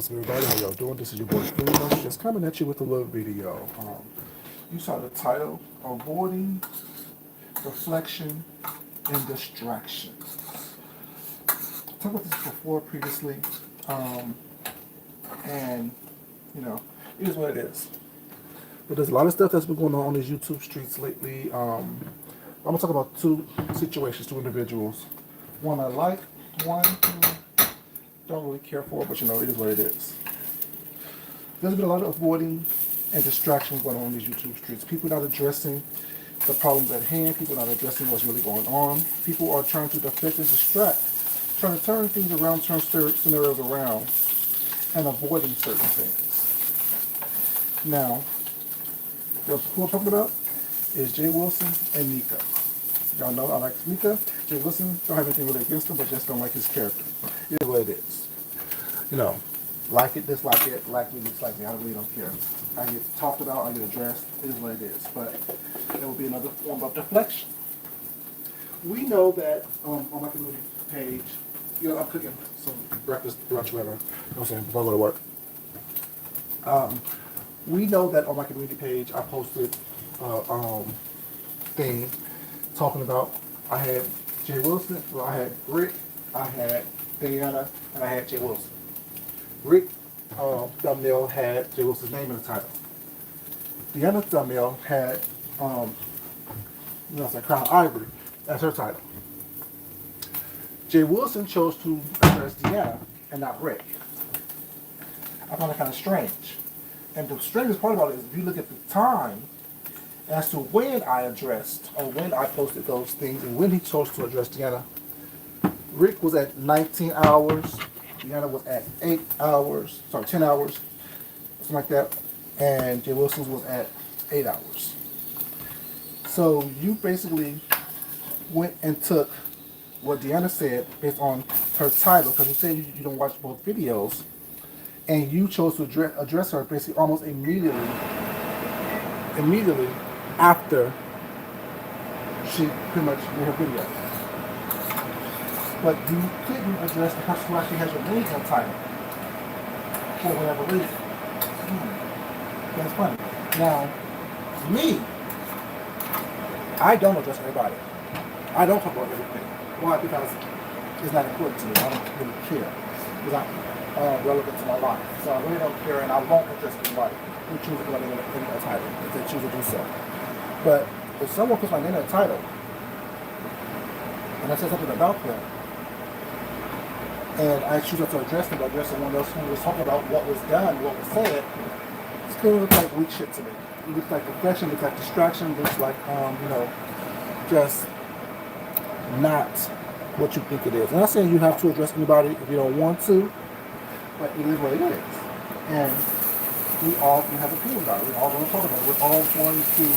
What's up, everybody? How y'all doing? This is your boy Food just coming at you with a little video. You saw the title, Avoiding Deflection and Distraction. I talked about this before previously, and it is what it is. But there's a lot of stuff that's been going on these YouTube streets lately. I'm gonna talk about two situations, two individuals. One I like, one don't really care for, but it is what it is. There's been a lot of avoiding and distractions going on in these YouTube streets. People not addressing the problems at hand. People not addressing what's really going on. People are trying to deflect and distract, trying to turn things around, turn scenarios around, and avoiding certain things. Now, who I'm talking about is Jay Wilson and Nika. Y'all know I like Nika. Jay Wilson, don't have anything really against him, but just don't like his character. It is what it is. Like it, dislike it, like me, dislike me. I really don't care. I get talked about, I get addressed. It is what it is. But there will be another form of deflection. We know that on my community page, I'm cooking some breakfast, lunch, whatever. You know what I'm saying? Before I go to work. We know that on my community page, I posted a thing talking about, I had Jay Wilson, I had Rick, I had Diana, and I had Jay Wilson. Rick thumbnail had Jay Wilson's name in the title. Diana thumbnail had Crown Ivory as her title. Jay Wilson chose to address Diana and not Rick. I found it kind of strange. And the strangest part about it is if you look at the time as to when I addressed or when I posted those things and when he chose to address Diana, Rick was at 19 hours. Diana was at 10 hours, something like that, and Jay Wilson's was at 8 hours. So you basically went and took what Diana said based on her title, because you said you don't watch both videos, and you chose to address her basically almost immediately after she pretty much made her video. But you couldn't address the person who actually has your name in the title for whatever reason. That's funny. Now, me, I don't address everybody. I don't talk about everything. Why? Because it's not important to me. I don't really care. It's not relevant to my life. So I really don't care, and I won't address anybody who chooses to put my name in a title if they choose to do so. But if someone puts my name in a title, and I say something about them, and I choose not to address them, but address someone else who was talking about what was done, what was said, it's going to look like weak shit to me. It looks like deflection, looks like distraction, looks like, just not what you think it is. I'm not saying you have to address anybody if you don't want to, but it is what it is. And we all can have opinions about it. We're all going to talk about it. We're all going to,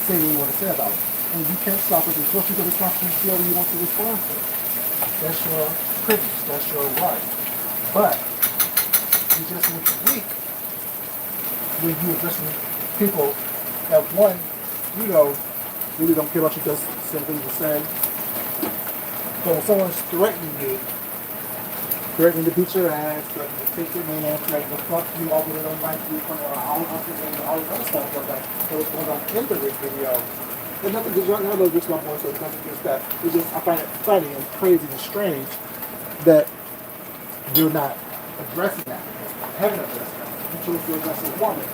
say what we want to say about it. And you can't stop it until you get a response to feel you want to respond to. That's your privilege. That's your right. But you just look weak when you addressing people that one, really don't care about you, just simply the same. So when someone's threatening to beat your ass, threatening to take your man, threatening to fuck you, all they don't like you, all this other stuff that was going on in the video. There's nothing, because y'all know this my point, so it's nothing against that. It's just, I find it funny and crazy and strange that you're not addressing that. Haven't addressed that. You choose to address a woman. You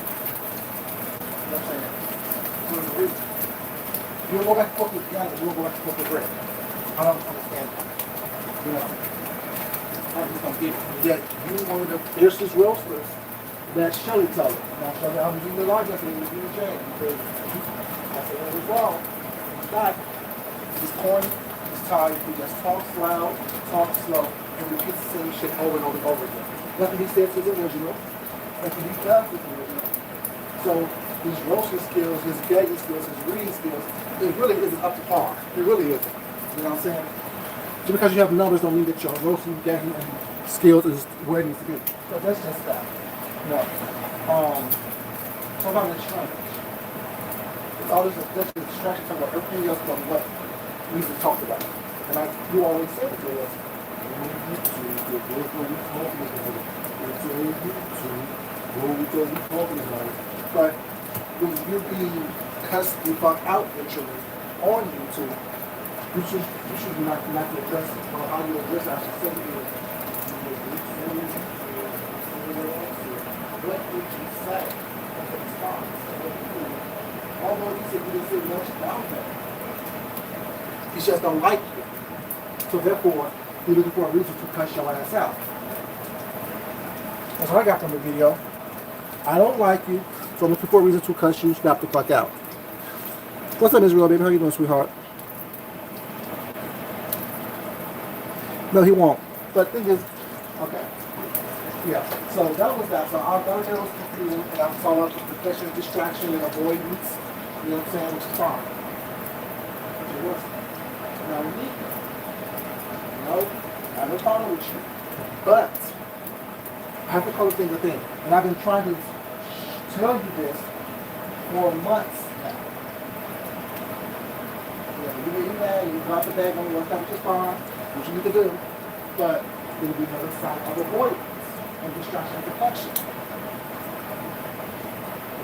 know what I'm saying? For the reason. You don't go back and forth with Diana, you don't go back and forth with Rick. I don't understand that. I just don't get it. Yet, you one of the fiercest roasters that Shelly told. Now, Shelly, I'm using the largest thing with you and Jay, because I said it was wrong. He's not. He's corny. He's tired. He just talks loud, talks slow, and repeats the same shit over and over and over again. Nothing he says is original. Nothing he does is original. So his roasting skills, his begging skills, his reading skills, it really isn't up to par. It really isn't. You know what I'm saying? Just because you have numbers don't mean that your roasting, begging, and skills is where it needs to be. So that's just that. So about the strange. All this distraction talking about everything else but what we just talked about. And you always say to us, YouTube. There's no we talking about it. It's on YouTube. No, we don't be talking about it. But when you're being cussed the fuck out literally on YouTube, you should not to address it. Or how you address it, I should say it is. What did you say? What's the response? Although he said he didn't say much about that. He just don't like you. So therefore, you're looking for a reason to cuss your ass out. That's what I got from the video. I don't like you, so I'm looking for a reason to cuss you, snap the fuck out. What's up, Israel, baby? How you doing, sweetheart? No, he won't. But the thing is, okay. Yeah, so that was that. So I was confused, and I was all up with deflection, distraction, and avoidance. You know what I'm saying? Which is fine. Which it wasn't. Now, Nika, no, I have no problem with you. But I have to call the thing a thing. And I've been trying to tell you this for months now. Yeah, you may be mad, you drop the bag on me, work out, which is fine, what you need to do. But there will be another side of avoidance and distraction and deflection.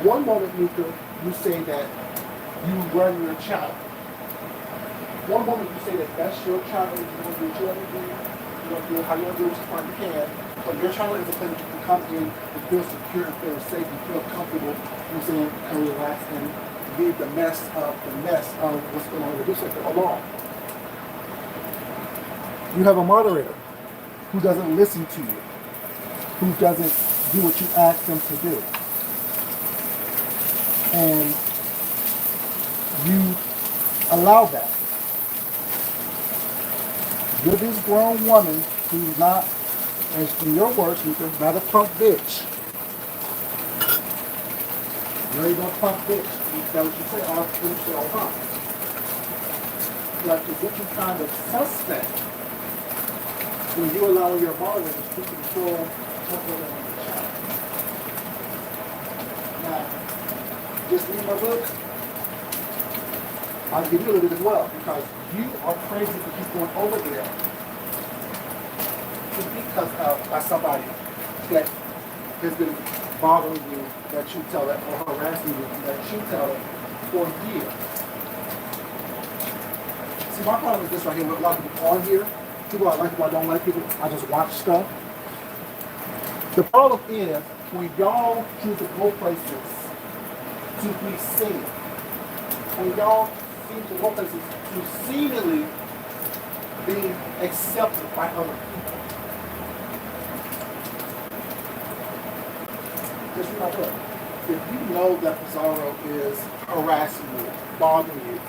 One moment, Nika, you say that you run your child. One moment you say that that's your child, and you're going to do what you want to do, you're going to do how you want to do it, which is fine, you can. But your child is a place that you can come in and feel secure and feel safe and feel comfortable, you know what I'm saying, and relax and leave the mess of what's going on with this sector alone. You have a moderator who doesn't listen to you, who doesn't do what you ask them to do. And you allow that. You're this grown woman who's not, as in your words, Nika, not a punk bitch. You ain't no punk bitch. That's what you say all the time. Like, is it you kind of suspect when you allow your moderator to control something on the child? Now, just read my book. I'll give you a little bit as well, because you are crazy to keep going over there because of by somebody that has been bothering you, that you tell it, or harassing you, that you tell it for years. See, my problem is this right here, with a lot of people on here, people I like, people I don't like, people I just watch stuff. The problem is when y'all choose to go places to be seen, when y'all seem to go places to seemingly be accepted by other people. Just remember, if you know that Pizarro is harassing you, bothering you,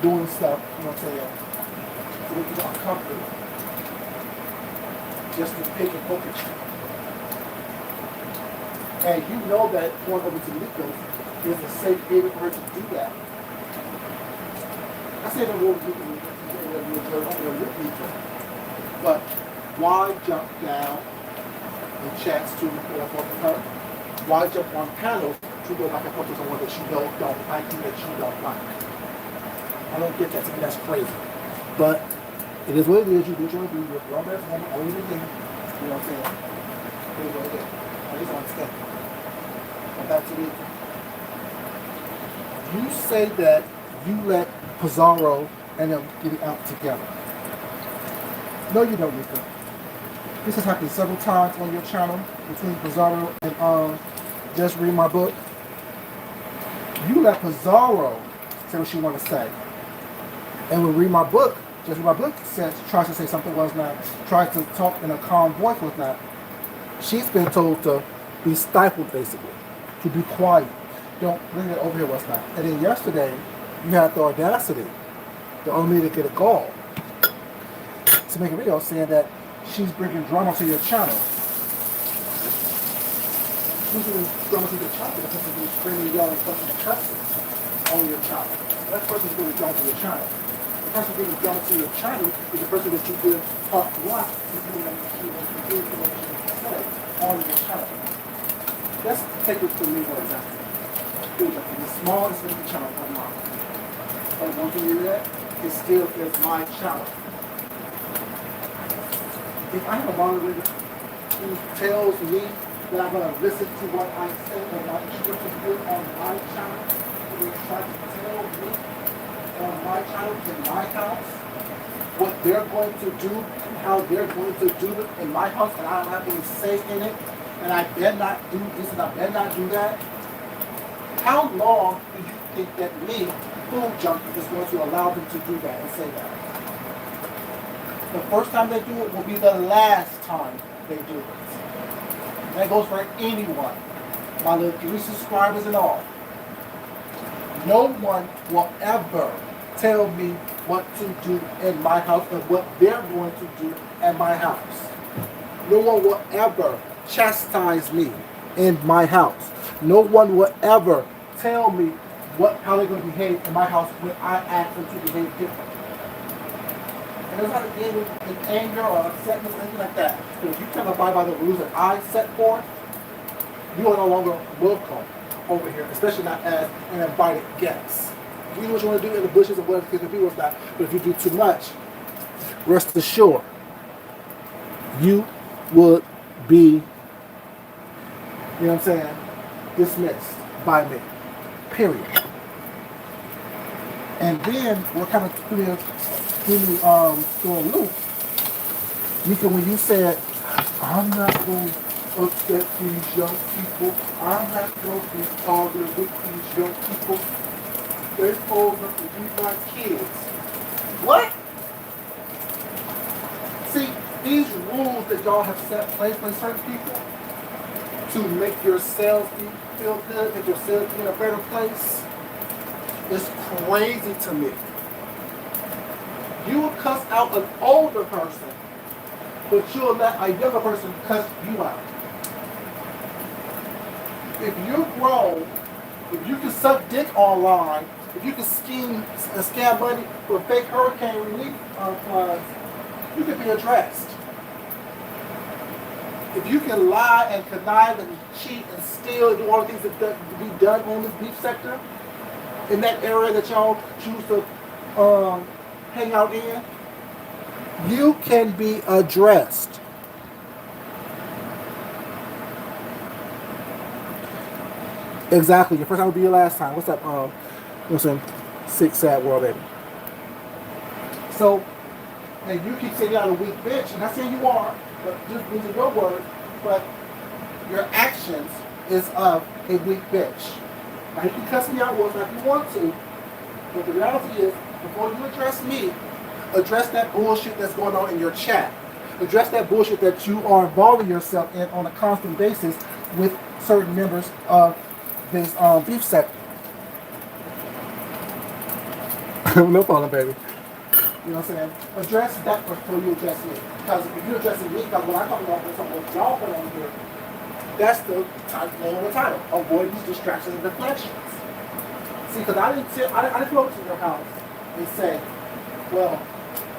doing stuff, you know what I'm saying, to make you uncomfortable, just to pick and poke at you. And you know that going over to Nico's is a safe haven for her to do that. I say the word but why jump down in chats to report with her? Why jump on panels to go back and forth with someone that you don't like you, that you don't like? I don't get that. To me, that's crazy. But it is what it is. You do what you want to do. You're a grown ass woman. Only the thing. You know what I'm saying? It is what it is. I just don't understand. Come back to me. You say that you let Pizarro and them get it out together. No, you don't, Nika. This has happened several times on your channel between Pizarro and Just Read My Book. You let Pizarro say what she want to say. And when Read My Book, Just Read My Book tries to say something was not, tries to talk in a calm voice was not. She's been told to be stifled, basically, to be quiet. Don't bring it over here, what's not. And then yesterday, you had the audacity, the only to get a call, to make a video saying that she's bringing drama to your channel. She's bringing drama to your channel because she's been screaming, yelling, fucking, and cussing on your channel. That person's bringing drama to your channel. The person bringing drama to your channel is the person that you give a lot to do what she wants to do, what she wants to say on your channel. Let's take this to me for example. The smallest little channel of mine. But one thing you hear that, it still is my channel. if I have a moderator who tells me that I'm going to listen to what I say or my instructions do on my channel, who is trying to tell me on my channel in my house what they're going to do and how they're going to do it in my house, and I don't have any say in it, and I better not do this and I better not do that, how long do you think that me, food junkie, is going to allow them to do that and say that? The first time they do it will be the last time they do it. And that goes for anyone, my little 3 subscribers and all. No one will ever tell me what to do in my house and what they're going to do at my house. No one will ever chastise me in my house. No one will ever tell me how they're going to behave in my house when I ask them to behave differently. And it's not a game in anger or upsetness or anything like that. But if you can't abide by the rules that I set forth, you are no longer welcome over here, especially not as an invited guest. You do what you want to do in the bushes and whatever the case may be with that. But if you do too much, rest assured, you would be, you know what I'm saying, dismissed by me. Period. And then we're kind of through a loop. Nika, when you said, I'm not going to upset these young people, I'm not going to be arguing with these young people, they're supposed to be my kids. What? See, these rules that y'all have set place by certain people to make yourselves feel good, make yourselves be in a better place, is crazy to me. You will cuss out an older person, but you'll let a younger person cuss you out. If you're grown, if you can suck dick online, if you can scheme and scam money for fake hurricane relief funds, you can be addressed. If you can lie and connive and cheat and steal and do all the things that be done on this beef sector, in that area that y'all choose to hang out in, you can be addressed. Exactly. Your first time will be your last time. What's up? Listen, sick, sad world, baby. So, and you keep saying you're not a weak bitch, and not saying you are, but just using your word, but your actions is of a weak bitch. Now you can cuss me out once if you want to, but the reality is, before you address me, address that bullshit that's going on in your chat. Address that bullshit that you are involving yourself in on a constant basis with certain members of this beef sector. No problem, baby. You know what I'm saying? Address that before you address me. Because if you're addressing me, because when I talk about something that y'all put on here, that's the name of the title. Avoid these distractions and deflections. See, because I didn't go to your house and say, well,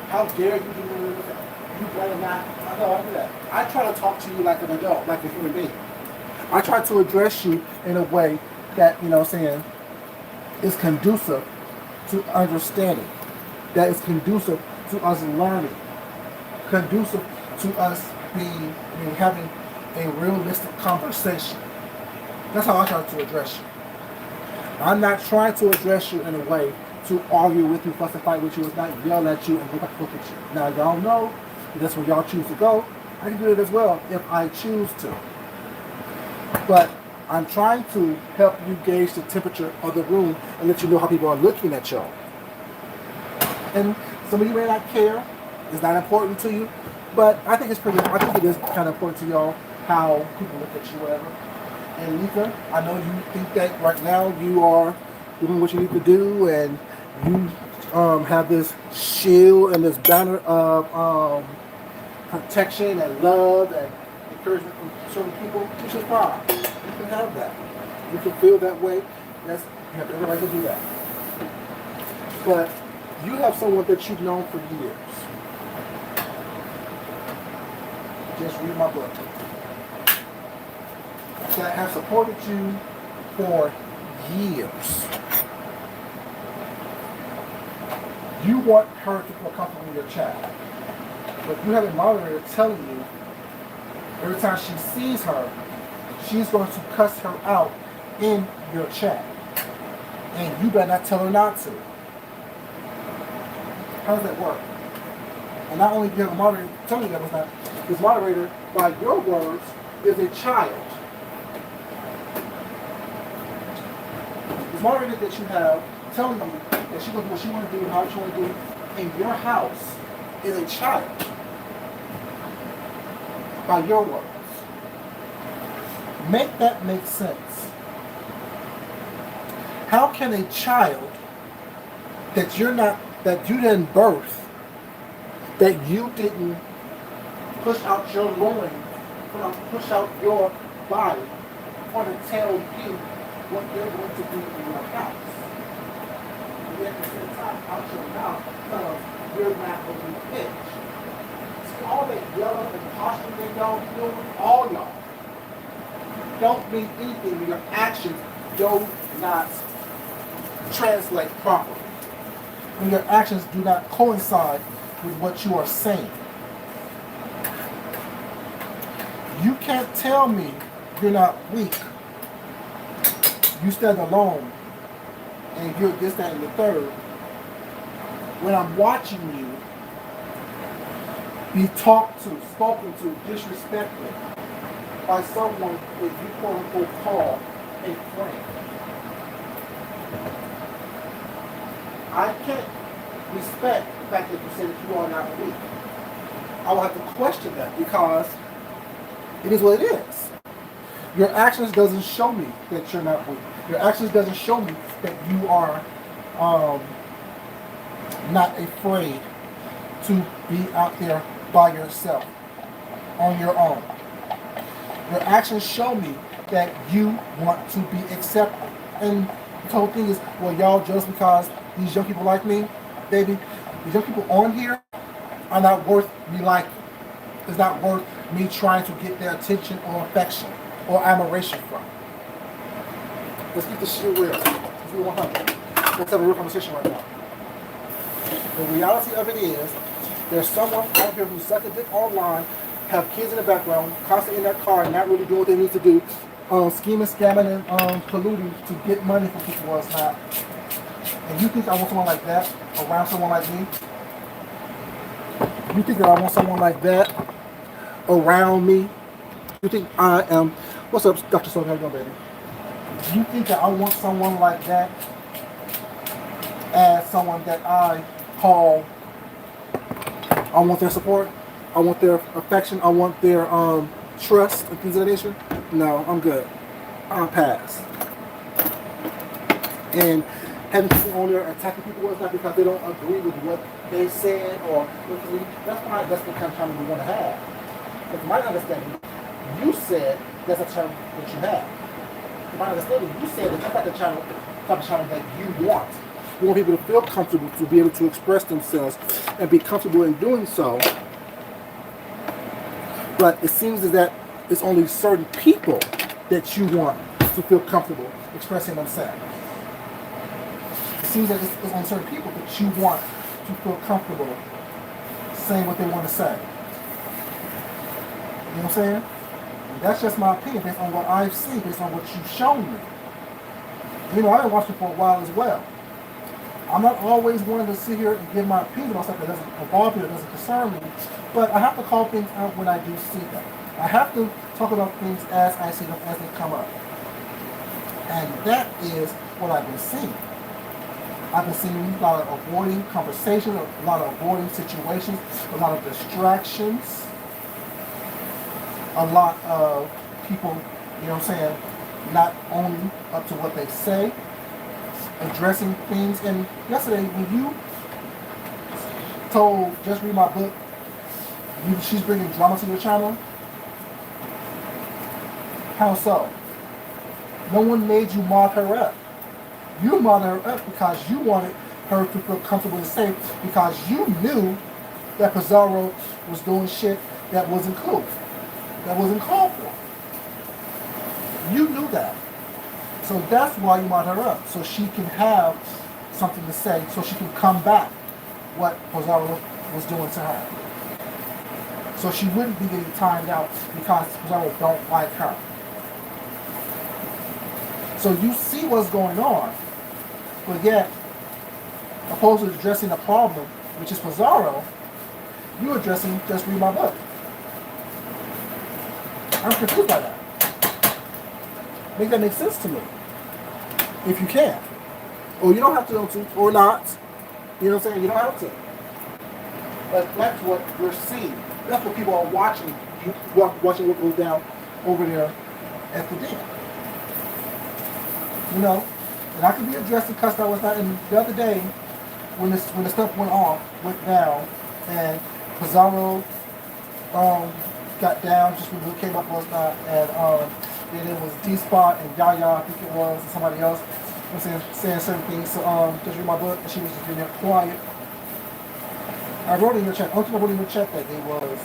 how dare you do this? You better not. I don't do that. I try to talk to you like an adult, like a human being. I try to address you in a way that, you know what I'm saying, is conducive to understanding, that is conducive to us learning, conducive to us having a realistic conversation. That's how I try to address you. I'm not trying to address you in a way to argue with you, fuss and fight with you, it's not yell at you and go back and look at you. Now y'all know that's where y'all choose to go. I can do it as well if I choose to. But I'm trying to help you gauge the temperature of the room and let you know how people are looking at y'all. And some of you may not care, it's not important to you, but I think it is kind of important to y'all how people look at you, whatever. And Lisa, I know you think that right now you are doing what you need to do, and you have this shield and this banner of protection and love and encouragement from certain people, which is fine. You can have that. You can feel that way. You have every right to do that. But you have someone that you've known for years. Just read my book. That have supported you for years. You want her to feel comfortable in your chat. But you have a moderator telling you every time she sees her, she's going to cuss her out in your chat. And you better not tell her not to. How does that work? And not only do you have a moderator telling you that was not, this moderator, by your words, is a child. This moderator that you have telling you that she's going to do what she want to do, how she want to do in your house is a child. By your words. Make that make sense. How can a child that you didn't birth, that you didn't push out your loin, push out your body, want to tell you what they're going to do in your house? And at the same time, out your mouth, tell them you're not going to be pitched. See, all that yelling and posturing that y'all doing, all y'all, don't mean anything when your actions do not translate properly. When your actions do not coincide with what you are saying. You can't tell me you're not weak. You stand alone and you're this, that, and the third. When I'm watching you be talked to, spoken to, disrespected by someone that you quote unquote call a friend. I can't respect the fact that you say that you are not weak. I will have to question that because it is what it is. Your actions doesn't show me that you're not weak. Your actions doesn't show me that you are not afraid to be out there by yourself, on your own. Your actions show me that you want to be accepted. And the whole thing is, well, y'all just because these young people like me, baby, these young people on here are not worth me liking. It's not worth me trying to get their attention or affection or admiration from. Let's keep this shit real. Let's be 100. Let's have a real conversation right now. The reality of it is, there's someone out here who's such a dick online, have kids in the background, constantly in their car, and not really doing what they need to do, scheming, scamming, and colluding to get money from people while it's not. And you think I want someone like that around someone like me? You think that I want someone like that around me? You think I am... What's up, Dr. Soul? How you doing, baby? You think that I want someone like that as someone that I call... I want their support? I want their affection? I want their trust and things of that nature? No, I'm good. I'll pass. And having people on there attacking people was not because they don't agree with what they said or that's not the kind of channel we want to have. But from my understanding, you said that's a channel that you have. From my understanding, you said that that's not the type of channel that you want. You want people to feel comfortable to be able to express themselves and be comfortable in doing so. But it seems as that it's only certain people that you want to feel comfortable expressing themselves. It seems that it's on certain people that you want to feel comfortable saying what they want to say. You know what I'm saying? And that's just my opinion based on what I've seen, based on what you've shown me. You know, I've been watching for a while as well. I'm not always wanting to sit here and give my opinion on stuff that doesn't involve me, that doesn't concern me, but I have to call things out when I do see them. I have to talk about things as I see them, as they come up. And that is what I've been seeing. I've been seeing a lot of avoiding conversations, a lot of avoiding situations, a lot of distractions, a lot of people, you know what I'm saying, not owning up to what they say, addressing things. And yesterday, when you told, just read my book, she's bringing drama to your channel, how so? No one made you mod her up. You mod her up because you wanted her to feel comfortable and safe because you knew that Pizarro was doing shit that wasn't cool, that wasn't called for. You knew that. So that's why you mod her up, so she can have something to say, so she can combat what Pizarro was doing to her. So she wouldn't be getting timed out because Pizarro don't like her. So you see what's going on, but yet, opposed to addressing the problem, which is Pizarro, you're addressing just read my book. I'm confused by that. Make that make sense to me. If you can. Or you don't have to, or not. You know what I'm saying? You don't have to. But that's what we're seeing. That's what people are watching. Watching what goes down over there at the dam. You know? And I can be addressed because I was not in the other day when the stuff went down, and Pizarro got down just when it came up last night, and then it was D-Spot and Yaya, I think it was, and somebody else was saying certain things. So just read my book, and she was just being there quiet. I wrote in your chat. Only thing I wrote in your chat that day was,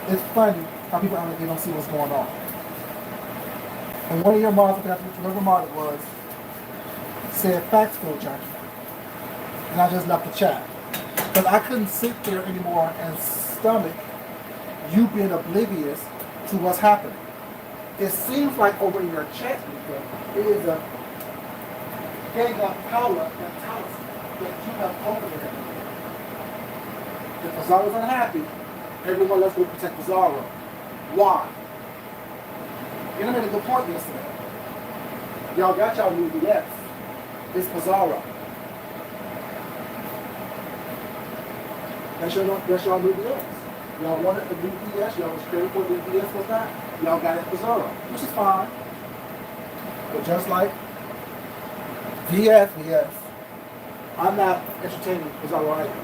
it's funny how people act like they don't see what's going on. And one of your mods, I forgot whatever mod it was, said facts go junkie. And I just left the chat. Because I couldn't sit there anymore and stomach you being oblivious to what's happening. It seems like over in your chat, it is a gang of power mentality that you have over there. If Pizarro's unhappy, everyone else will protect Pizarro. Why? You know, made a good point yesterday. Y'all got y'all new BS. It's Pizarro. That's y'all new BS. Y'all wanted the new BS. Y'all was scared for the new BS was that. Y'all got it Pizarro, which is fine. But just like BS, I'm not entertaining Pizarro either.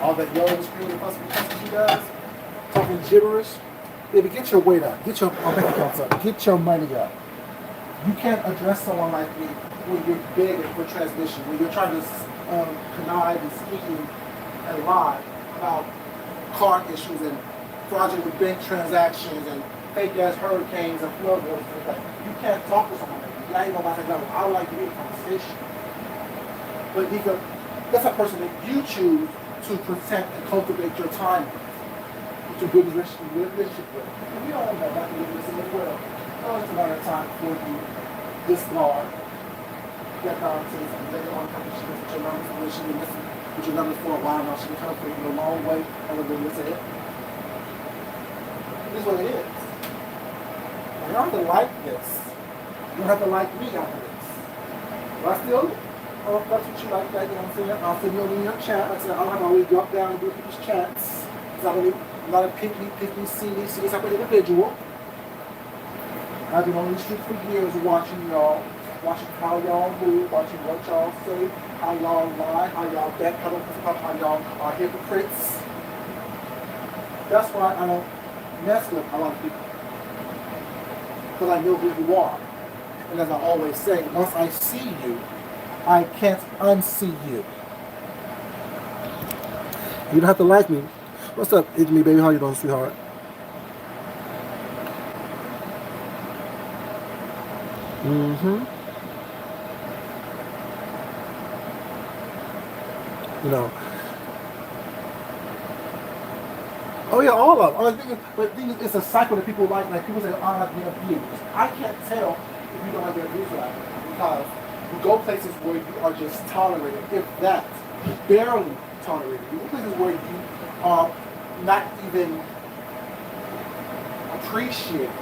All that yelling, screaming, fussing she does, talking gibberish. Baby, get your weight up. Get your bank accounts up. Get your money up. You can't address someone like me when you're begging for transmission, when you're trying to connive and scheme and lie about car issues and fraudulent bank transactions and fake ass hurricanes and flood waters. You can't talk to someone like me. I ain't nobody that I would like to be in a conversation. But that's a person that you choose to protect and cultivate your time to build a relationship with. And we all know that to live this in the world. Oh, it's about a time for you discard that nonsense and later on come to she with your numbers and she been listening with your numbers for a while now. She been trying to take you a long way and we've been listening. It is what it is. You don't have to like this. You don't have to like me after this. But I still that's what you like that, you know what I'm saying? I'll send you over in your chat. Like I said, I don't have to always drop down and do people's chats. Because I'm not a pick me, see type of individual. I've been on these streets for years watching y'all, watching how y'all move, watching what y'all say, how y'all lie, how y'all backpedal, how y'all are hypocrites. That's why I don't mess with a lot of people. Because I know who you are. And as I always say, once I see you, I can't unsee you. You don't have to like me. What's up, it's me, baby? How you doing, sweetheart? You know. Oh yeah, all of them. But the thing is, it's a cycle that people like people say, I like being abused. I can't tell if you don't like being abused or not. Because you go places where you are just tolerated, if that, barely tolerated. You go places where you are not even appreciated.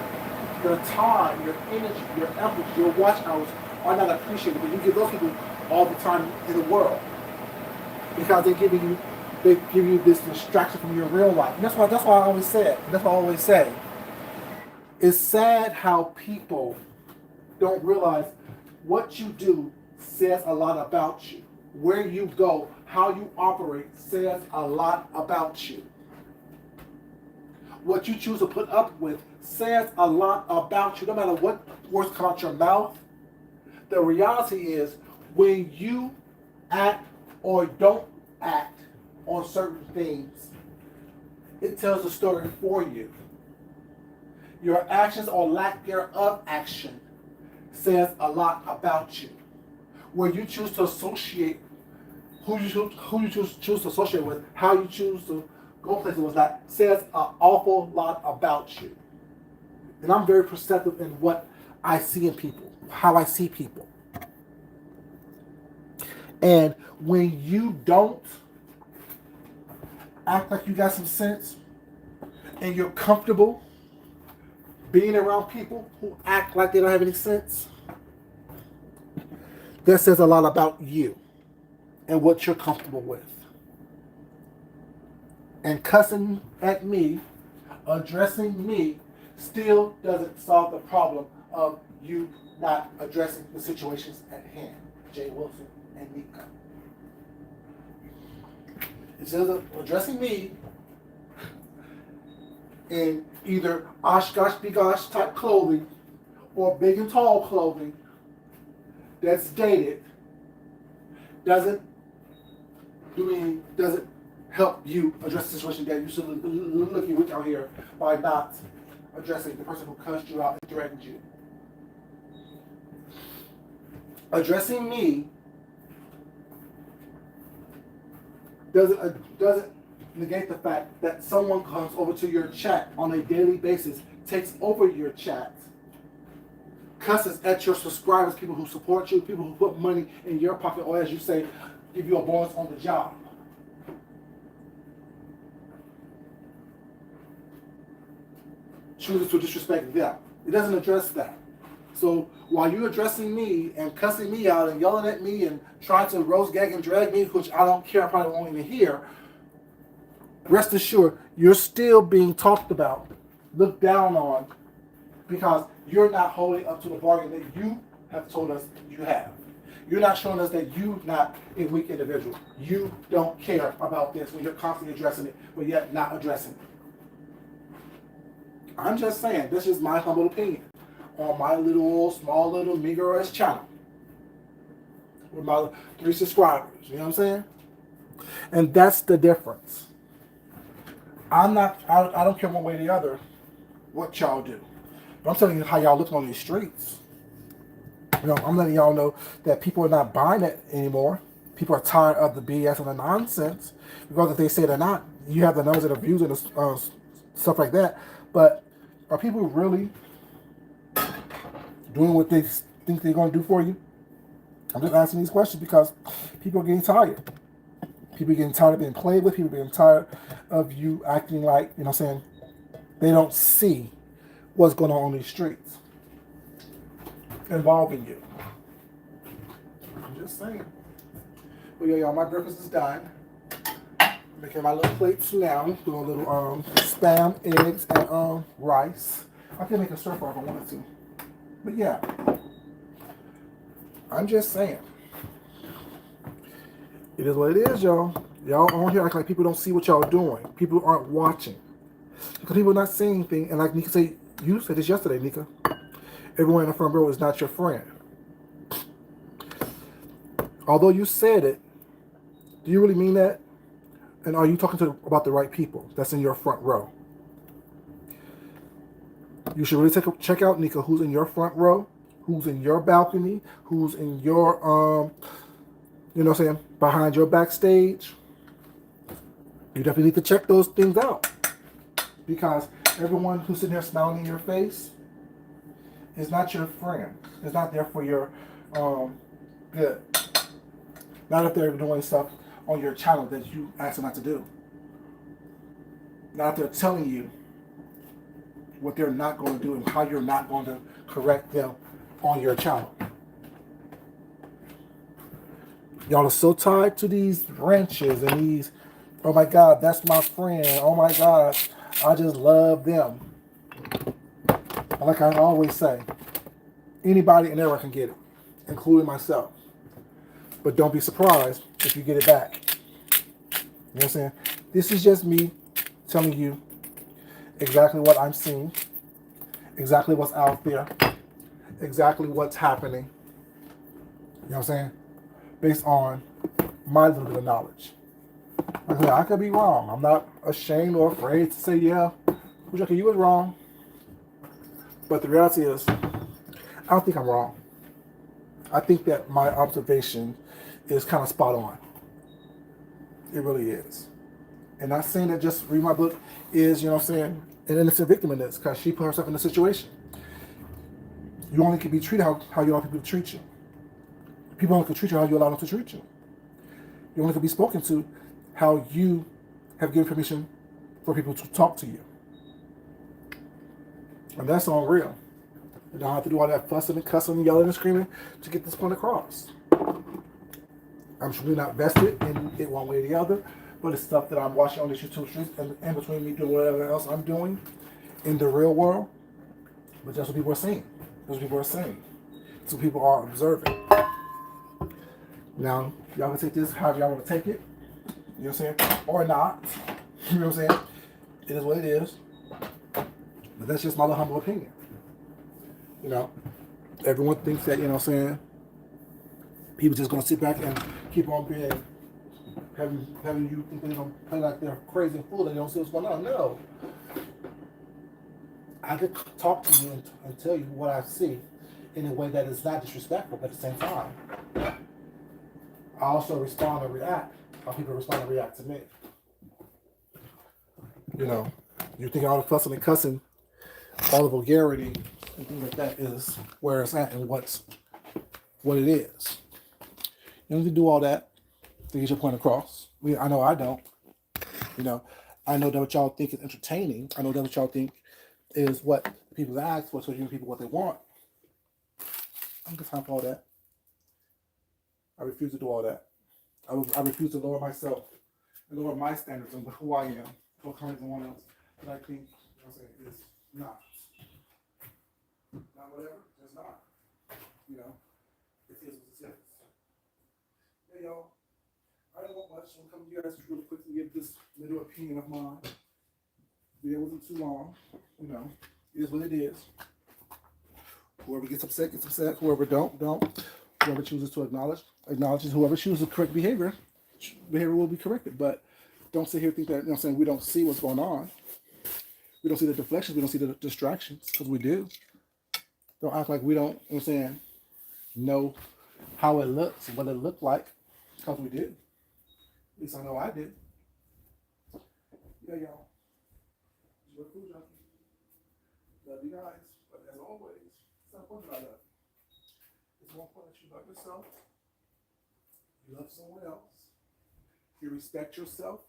Your time, your energy, your effort, your watch hours are not appreciated, but you give those people all the time in the world. Because they give you this distraction from your real life. And that's why I always say. It's sad how people don't realize what you do says a lot about you. Where you go, how you operate says a lot about you. What you choose to put up with says a lot about you, no matter what words come out your mouth. The reality is, when you act or don't act on certain things, it tells a story for you. Your actions or lack thereof action says a lot about you. Where you choose to associate, who you choose to associate with, how you choose to go places was not, says an awful lot about you. And I'm very perceptive in what I see in people, how I see people. And when you don't act like you got some sense and you're comfortable being around people who act like they don't have any sense, that says a lot about you and what you're comfortable with. And cussing at me, addressing me, still doesn't solve the problem of you not addressing the situations at hand. Jay Wilson and Nika. Instead of addressing me in either Oshkosh Bigosh type clothing or big and tall clothing that's dated, doesn't help you address the situation that you should look weak out here by not addressing the person who cussed you out and threatened you. Addressing me doesn't negate the fact that someone comes over to your chat on a daily basis, takes over your chat, cusses at your subscribers, people who support you, people who put money in your pocket, or as you say, give you a bonus on the job. Chooses to disrespect them. It doesn't address that. So while you're addressing me and cussing me out and yelling at me and trying to roast, gag, and drag me, which I don't care, I probably won't even hear, rest assured, you're still being talked about, looked down on, because you're not holding up to the bargain that you have told us you have. You're not showing us that you're not a weak individual. You don't care about this when you're constantly addressing it, but yet not addressing it. I'm just saying, this is my humble opinion on my small little meager-ass channel with my 3 subscribers. You know what I'm saying? And that's the difference. I don't care one way or the other what y'all do. But I'm telling you how y'all look on these streets. You know, I'm letting y'all know that people are not buying it anymore. People are tired of the BS and the nonsense. Because if they say they're not, you have the numbers and the views and the, stuff like that. But are people really doing what they think they're going to do for you? I'm just asking these questions because people are getting tired. People are getting tired of being played with. People are getting tired of you acting like, you know what I'm saying, they don't see what's going on these streets involving you. I'm just saying. Well, yeah, y'all, my breakfast is done. Making my little plates now. Doing a little spam, eggs, and rice. I can make a stir fry if I wanted to. But yeah, I'm just saying. It is what it is, y'all. Y'all on here act like people don't see what y'all doing. People aren't watching. Because people are not saying anything. And like Nika said, you said this yesterday, Nika. Everyone in the front row is not your friend. Although you said it, do you really mean that? And are you talking about the right people that's in your front row? You should really check out, Nika, who's in your front row, who's in your balcony, who's in your, you know what I'm saying, behind your backstage. You definitely need to check those things out. Because everyone who's sitting here smiling in your face is not your friend. It's not there for your good. Not if they're doing stuff on your channel that you ask them not to do. Not if they're telling you what they're not going to do and how you're not going to correct them on your channel. Y'all are so tied to these wrenches and these, oh my God, that's my friend. Oh my God, I just love them. Like I always say, anybody and everyone can get it, including myself. But don't be surprised if you get it back. You know what I'm saying? This is just me telling you exactly what I'm seeing, exactly what's out there, exactly what's happening. You know what I'm saying? Based on my little bit of knowledge. Like I said, I could be wrong. I'm not ashamed or afraid to say, yeah, okay, you was wrong. But the reality is, I don't think I'm wrong. I think that my observation is kind of spot on. It really is. And not saying that just read my book is, you know what I'm saying, an innocent victim in this, because she put herself in a situation. You only can be treated how you allow people to treat you. People only can treat you how you allow them to treat you. You only can be spoken to how you have given permission for people to talk to you. And that's all real. You don't have to do all that fussing and cussing and yelling and screaming to get this point across. I'm truly not vested in it one way or the other, but it's stuff that I'm watching on these YouTube streets and in between me doing whatever else I'm doing in the real world. But that's what people are saying. That's what people are saying. That's what people are observing. Now, y'all can take this however y'all want to take it. You know what I'm saying? Or not. You know what I'm saying? It is what it is. But that's just my little humble opinion. You know, everyone thinks that, you know what I'm saying, people just going to sit back and keep on being, having you think they're going to play like they're crazy and fool and they don't see what's going on. No. I could talk to you and tell you what I see in a way that is not disrespectful, but at the same time, I also respond and react how people respond and react to me. You know, you think all the fussing and cussing, all the vulgarity and things like that is where it's at and what it is. You don't need to do all that to get your point across. I know I don't. You know, I know that what y'all think is entertaining. I know that what y'all think is what people ask for, so you give people what they want. I don't got time for all that. I refuse to do all that. I refuse to lower myself and lower my standards on who I am for coming to someone else that I think, you know what I'm saying, is not. Not whatever, it's not. You know, it is what it is. Hey y'all, I don't want much. I'm coming to you guys really quickly give this little opinion of mine. The video wasn't too long, you know. It is what it is. Whoever gets upset, gets upset. Whoever don't. Whoever chooses to acknowledges. Whoever chooses correct behavior will be corrected. But don't sit here and think that, you know what I'm saying, we don't see what's going on. We don't see the deflections. We don't see the distractions, because we do. Don't act like we don't, you know what I'm saying, know how it looks, what it looked like, because we did. At least I know I did. Yeah, y'all. You're a food junkie. Love you guys. But as always, it's not important that I love you. It's more important that you love yourself. You love someone else. You respect yourself.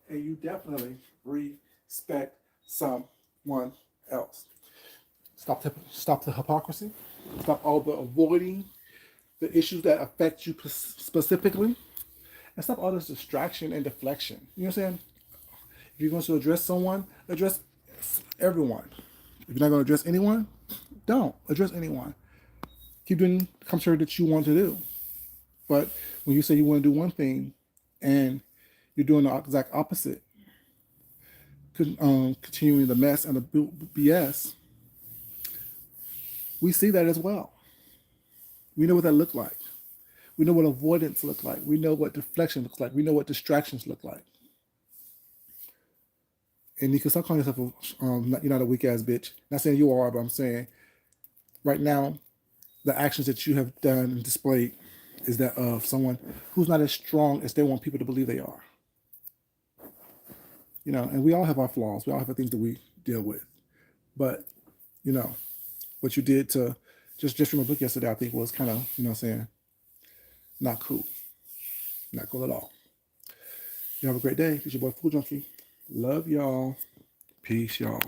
And you definitely respect someone else. Stop the hypocrisy. Stop all the avoiding the issues that affect you specifically. And stop all this distraction and deflection. You know what I'm saying? If you're going to address someone, address everyone. If you're not going to address anyone, don't address anyone. Keep doing the commentary that you want to do. But when you say you want to do one thing and you're doing the exact opposite, continuing the mess and the BS, we see that as well. We know what that looks like. We know what avoidance looks like. We know what deflection looks like. We know what distractions look like. And you can stop calling yourself you're not a weak ass bitch. Not saying you are, but I'm saying right now, the actions that you have done and displayed is that of someone who's not as strong as they want people to believe they are. You know, and we all have our flaws. We all have the things that we deal with. But, you know, what you did to just from a book yesterday, I think was kind of, you know what I'm saying, not cool. Not cool at all. You have a great day. It's your boy Food Junkie. Love y'all. Peace, y'all.